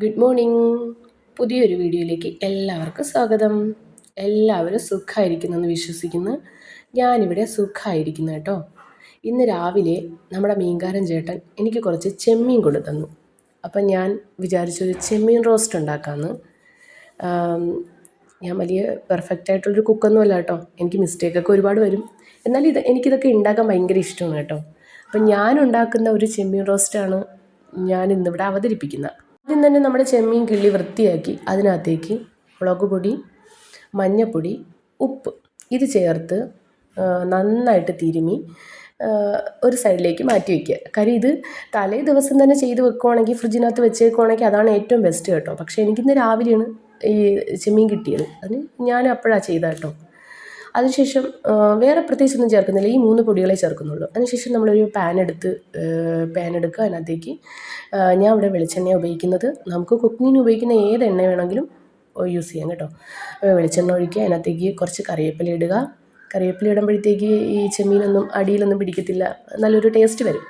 Good morning. പുതിയൊരു വീഡിയോയിലേക്ക് എല്ലാവർക്കും സ്വാഗതം. എല്ലാവരും സുഖമായിരിക്കുന്നെന്ന് വിശ്വസിക്കുന്നു. ഞാനിവിടെ സുഖമായിരിക്കുന്നു കേട്ടോ. ഇന്ന് രാവിലെ നമ്മുടെ മീൻകാരൻ ചേട്ടൻ എനിക്ക് കുറച്ച് ചെമ്മീൻ കൊണ്ടു തന്നു. അപ്പം ഞാൻ വിചാരിച്ചൊരു ചെമ്മീൻ റോസ്റ്റ് ഉണ്ടാക്കാമെന്ന്. ഞാൻ വലിയ പെർഫെക്റ്റ് ആയിട്ടുള്ളൊരു കുക്കൊന്നും അല്ല കേട്ടോ. എനിക്ക് മിസ്റ്റേക്കൊക്കെ ഒരുപാട് വരും. എന്നാലും എനിക്കിതൊക്കെ ഉണ്ടാക്കാൻ ഭയങ്കര ഇഷ്ടമാണ് കേട്ടോ. അപ്പം ഞാൻ ഉണ്ടാക്കുന്ന ഒരു ചെമ്മീൻ റോസ്റ്റാണ് ഞാൻ ഇന്നിവിടെ അവതരിപ്പിക്കുന്നത്. ആദ്യം തന്നെ നമ്മുടെ ചെമ്മീൻ കിള്ളി വൃത്തിയാക്കി അതിനകത്തേക്ക് മുളക് പൊടി, മഞ്ഞൾപ്പൊടി, ഉപ്പ് ഇത് ചേർത്ത് നന്നായിട്ട് തിരുമ്മി ഒരു സൈഡിലേക്ക് മാറ്റി വയ്ക്കുക. കാര്യം ഇത് തലേ ദിവസം തന്നെ ചെയ്ത് വെക്കുവാണെങ്കിൽ ഫ്രിഡ്ജിനകത്ത് വെച്ചേക്കുവാണെങ്കിൽ അതാണ് ഏറ്റവും ബെസ്റ്റ് കേട്ടോ. പക്ഷേ എനിക്കിന്ന് രാവിലെയാണ് ഈ ചെമ്മീൻ കിട്ടിയത്. അതിന് ഞാൻ അപ്പോഴാണ് ചെയ്തത് കേട്ടോ. അതിനുശേഷം വേറെ പ്രത്യേകിച്ചൊന്നും ചേർക്കുന്നില്ല, ഈ 3 പൊടികളെ ചേർക്കുന്നുള്ളൂ. അതിനുശേഷം നമ്മളൊരു പാൻ എടുക്കുക. അതിനകത്തേക്ക് ഞാൻ ഇവിടെ വെളിച്ചെണ്ണയാണ് ഉപയോഗിക്കുന്നത്. നമുക്ക് കുക്കിങ്ങിന് ഉപയോഗിക്കുന്ന ഏത് എണ്ണ വേണമെങ്കിലും യൂസ് ചെയ്യാം കേട്ടോ. വെളിച്ചെണ്ണ ഒഴിക്കുക, അതിനകത്തേക്ക് കുറച്ച് കറിവേപ്പില ഇടുക. കറിവേപ്പില ഇടുമ്പോഴത്തേക്ക് ഈ ചെമ്മീനൊന്നും അടിയിലൊന്നും പിടിക്കത്തില്ല, നല്ലൊരു ടേസ്റ്റ് വരും.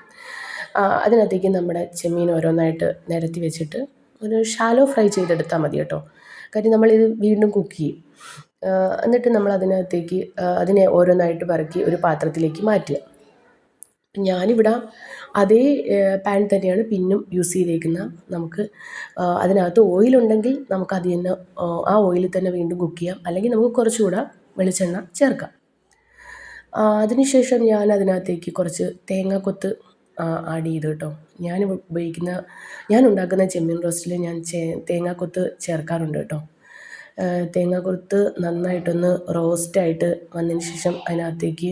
അതിനകത്തേക്ക് നമ്മുടെ ചെമ്മീൻ ഓരോന്നായിട്ട് നിരത്തി വെച്ചിട്ട് ഒരു ഷാലോ ഫ്രൈ ചെയ്തെടുത്താൽ മതി കേട്ടോ. കാര്യം നമ്മളിത് വീണ്ടും കുക്ക് ചെയ്യും. എന്നിട്ട് നമ്മൾ അതിനകത്തേക്ക് അതിനെ ഓരോന്നായിട്ട് പറക്കി ഒരു പാത്രത്തിലേക്ക് മാറ്റുക. ഞാനിവിടെ അതേ പാൻ തന്നെയാണ് പിന്നും യൂസ് ചെയ്തേക്കുന്നത്. നമുക്ക് അതിനകത്ത് ഓയിലുണ്ടെങ്കിൽ നമുക്ക് അത് തന്നെ ആ ഓയിലിൽ തന്നെ വീണ്ടും കുക്ക് ചെയ്യാം, അല്ലെങ്കിൽ നമുക്ക് കുറച്ചുകൂടെ വെളിച്ചെണ്ണ ചേർക്കാം. അതിനുശേഷം ഞാൻ അതിനകത്തേക്ക് കുറച്ച് തേങ്ങാക്കൊത്ത് ആഡ് ചെയ്തു കേട്ടോ. ഞാൻ ഉണ്ടാക്കുന്ന ചെമ്മീൻ റോസ്റ്റിൽ ഞാൻ തേങ്ങാക്കൊത്ത് ചേർക്കാറുണ്ട് കേട്ടോ. തേങ്ങാക്കൊത്ത് നന്നായിട്ടൊന്ന് റോസ്റ്റായിട്ട് വന്നതിന് ശേഷം അതിനകത്തേക്ക്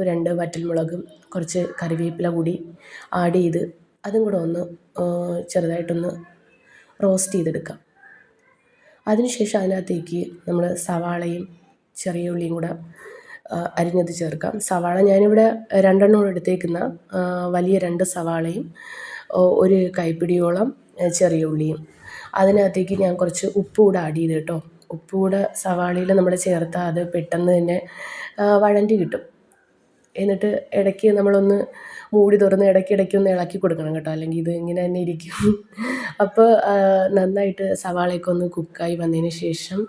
2 വറ്റൽമുളകും കുറച്ച് കറിവേപ്പില കൂടി ആഡ് ചെയ്ത് അതും കൂടെ ഒന്ന് ചെറുതായിട്ടൊന്ന് റോസ്റ്റ് ചെയ്തെടുക്കാം. അതിനുശേഷം അതിനകത്തേക്ക് നമ്മൾ സവാളയും ചെറിയ ഉള്ളിയും കൂടെ അരിഞ്ഞത് ചേർക്കാം. സവാള ഞാനിവിടെ 2 എണ്ണം എടുത്തേക്കുന്ന വലിയ 2 സവാളയും 1 കൈപ്പിടിയോളം ചെറിയ ഉള്ളിയും. അതിനകത്തേക്ക് ഞാൻ കുറച്ച് ഉപ്പ് കൂടെ ആഡ് ചെയ്ത് കേട്ടോ. ഉപ്പ് കൂടെ സവാളയിൽ നമ്മൾ ചേർത്താൽ അത് പെട്ടെന്ന് തന്നെ വഴണ്ടി കിട്ടും. എന്നിട്ട് ഇടയ്ക്ക് നമ്മളൊന്ന് മൂടി തുറന്ന് ഇടയ്ക്കിടയ്ക്ക് ഒന്ന് ഇളക്കി കൊടുക്കണം കേട്ടോ, അല്ലെങ്കിൽ ഇത് ഇങ്ങനെ തന്നെ ഇരിക്കും. അപ്പോൾ നന്നായിട്ട് സവാളയൊക്കെ ഒന്ന് കുക്കായി വന്നതിന് ശേഷം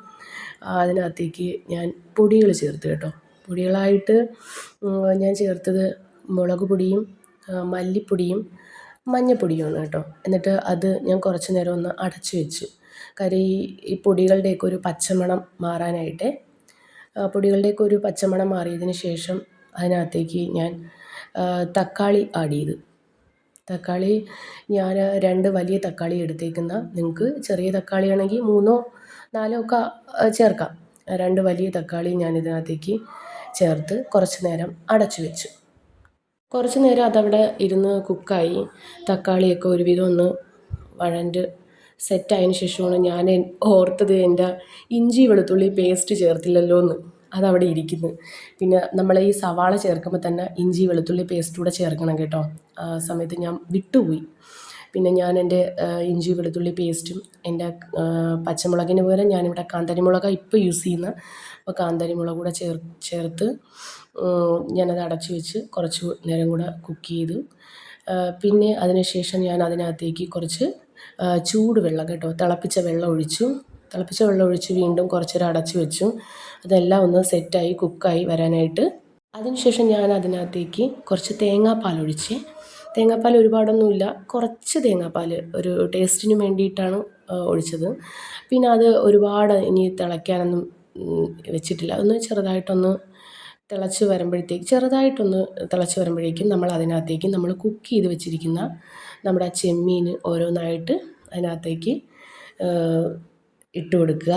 അതിനകത്തേക്ക് ഞാൻ പൊടികൾ ചേർത്ത് കേട്ടോ. പൊടികളായിട്ട് ഞാൻ ചേർത്തത് മുളക് പൊടിയും മല്ലിപ്പൊടിയും മഞ്ഞൾപ്പൊടിയുമാണ് കേട്ടോ. എന്നിട്ട് അത് ഞാൻ കുറച്ച് നേരം ഒന്ന് അടച്ചു വെച്ചു. കാര്യം ഈ പൊടികളുടെയൊക്കെ ഒരു പച്ചമണം മാറാനായിട്ട്. പൊടികളുടെയൊക്കെ ഒരു പച്ചമണം മാറിയതിന് ശേഷം അതിനകത്തേക്ക് ഞാൻ തക്കാളി ആഡ് ചെയ്തു. തക്കാളി ഞാൻ 2 വലിയ തക്കാളി എടുത്തേക്കുന്ന, നിങ്ങൾക്ക് ചെറിയ തക്കാളിയാണെങ്കിൽ 3ഓ 4ഓ ഒക്കെ ചേർക്കാം. 2 വലിയ തക്കാളി ഞാൻ ഇതിനകത്തേക്ക് ചേർത്ത് കുറച്ച് നേരം അടച്ചു വെച്ചു. കുറച്ച് നേരം അതവിടെ ഇരുന്ന് കുക്കായി തക്കാളിയൊക്കെ ഒരുവിധം ഒന്ന് വഴണ്ട് സെറ്റായതിന് ശേഷമാണ് ഞാൻ ഓർത്തത് എൻ്റെ ഇഞ്ചി വെളുത്തുള്ളി പേസ്റ്റ് ചേർത്തില്ലല്ലോ എന്ന്. അതവിടെ ഇരിക്കുന്നു. പിന്നെ നമ്മൾ ഈ സവാള ചേർക്കുമ്പോൾ തന്നെ ഇഞ്ചി വെളുത്തുള്ളി പേസ്റ്റ് കൂടെ ചേർക്കണം കേട്ടോ. ആ സമയത്ത് ഞാൻ വിട്ടുപോയി. പിന്നെ ഞാൻ എൻ്റെ ഇഞ്ചി വെളുത്തുള്ളി പേസ്റ്റും എൻ്റെ പച്ചമുളകിന് പകരം ഞാനിവിടെ കാന്താരി മുളകാണ് ഇപ്പോൾ യൂസ് ചെയ്യുന്നത്. അപ്പോൾ കാന്താരി മുളക് കൂടെ ചേർത്ത് ഞാനത് അടച്ചു വെച്ച് കുറച്ച് നേരം കൂടെ കുക്ക് ചെയ്തു. പിന്നെ അതിനുശേഷം ഞാൻ അതിനകത്തേക്ക് കുറച്ച് ചൂടുവെള്ളം കേട്ടോ, തിളപ്പിച്ച വെള്ളം ഒഴിച്ച് വീണ്ടും കുറച്ച് നേരം അടച്ചു വെച്ചു. അതെല്ലാം ഒന്ന് സെറ്റായി കുക്കായി വരാനായിട്ട്. അതിനുശേഷം ഞാൻ അതിനകത്തേക്ക് കുറച്ച് തേങ്ങാപ്പാൽ ഒരുപാടൊന്നുമില്ല, കുറച്ച് തേങ്ങാപ്പാൽ ഒരു ടേസ്റ്റിന് വേണ്ടിയിട്ടാണ് ഒഴിച്ചത്. പിന്നെ അത് ഒരുപാട് ഇനി തിളയ്ക്കാനൊന്നും വെച്ചിട്ടില്ല. ഒന്ന് ചെറുതായിട്ടൊന്ന് തിളച്ച് വരുമ്പോഴേക്കും നമ്മൾ അതിനകത്തേക്ക് നമ്മൾ കുക്ക് ചെയ്ത് വെച്ചിരിക്കുന്ന നമ്മുടെ ആ ചെമ്മീൻ ഓരോന്നായിട്ട് അതിനകത്തേക്ക് ഇട്ട് കൊടുക്കുക.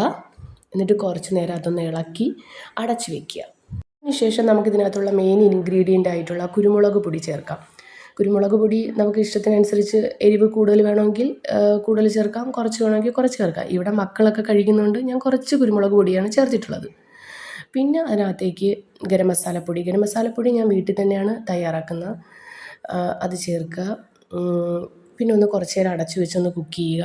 എന്നിട്ട് കുറച്ച് നേരം അതൊന്ന് ഇളക്കി അടച്ച് വയ്ക്കുക. അതിനുശേഷം നമുക്കിതിനകത്തുള്ള മെയിൻ ഇൻഗ്രീഡിയൻ്റ് ആയിട്ടുള്ള കുരുമുളക് പൊടി ചേർക്കാം. കുരുമുളക് പൊടി നമുക്ക് ഇഷ്ടത്തിനനുസരിച്ച് എരിവ് കൂടുതൽ വേണമെങ്കിൽ കൂടുതൽ ചേർക്കാം, കുറച്ച് വേണമെങ്കിൽ കുറച്ച് ചേർക്കാം. ഇവിടെ മക്കളൊക്കെ കഴിക്കുന്നുണ്ട്, ഞാൻ കുറച്ച് കുരുമുളക് പൊടിയാണ് ചേർത്തിട്ടുള്ളത്. പിന്നെ അതിനകത്തേക്ക് ഗരം മസാലപ്പൊടി ഞാൻ വീട്ടിൽ തന്നെയാണ് തയ്യാറാക്കുന്നത്. അത് ചേർക്കുക. പിന്നെ ഒന്ന് കുറച്ച് നേരം അടച്ചു വെച്ചൊന്ന് കുക്ക് ചെയ്യുക.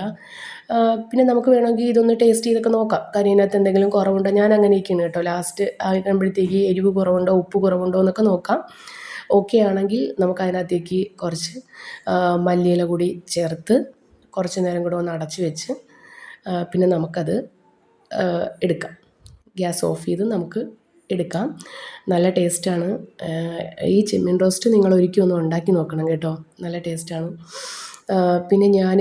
പിന്നെ നമുക്ക് വേണമെങ്കിൽ ഇതൊന്ന് ടേസ്റ്റ് ചെയ്തൊക്കെ നോക്കാം. കാര്യം ഇതിനകത്ത് എന്തെങ്കിലും കുറവുണ്ടോ, ഞാൻ അങ്ങനെയൊക്കെയാണ് കേട്ടോ. ലാസ്റ്റ് ആകുമ്പോഴത്തേക്ക് എരിവ് കുറവുണ്ടോ ഉപ്പ് കുറവുണ്ടോ എന്നൊക്കെ നോക്കാം. ഓക്കെ ആണെങ്കിൽ നമുക്ക് അതിനകത്തേക്ക് കുറച്ച് മല്ലിയില കൂടി ചേർത്ത് കുറച്ച് നേരം കൂടെ ഒന്ന് അടച്ചു വെച്ച് പിന്നെ നമുക്കത് എടുക്കാം. ഗ്യാസ് ഓഫ് ചെയ്ത് നമുക്ക് എടുക്കാം. നല്ല ടേസ്റ്റാണ്. ഈ ചെമ്മീൻ റോസ്റ്റ് നിങ്ങൾ ഒരിക്കൽ ഒന്ന് ഉണ്ടാക്കി നോക്കണം കേട്ടോ, നല്ല ടേസ്റ്റാണ്. പിന്നെ ഞാൻ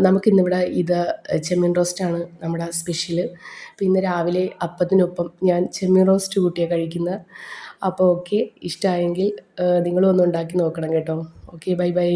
നമുക്കിന്നിവിടെ ഇത് ചെമ്മീൻ റോസ്റ്റാണ് നമ്മുടെ സ്പെഷ്യൽ. പിന്നെ രാവിലെ അപ്പത്തിനൊപ്പം ഞാൻ ചെമ്മീൻ റോസ്റ്റ് കൂട്ടിയാണ് കഴിക്കുന്നത്. അപ്പോൾ ഓക്കെ, ഇഷ്ടമായെങ്കിൽ നിങ്ങളും ഒന്ന് ഉണ്ടാക്കി നോക്കണം കേട്ടോ. Okay, bye bye.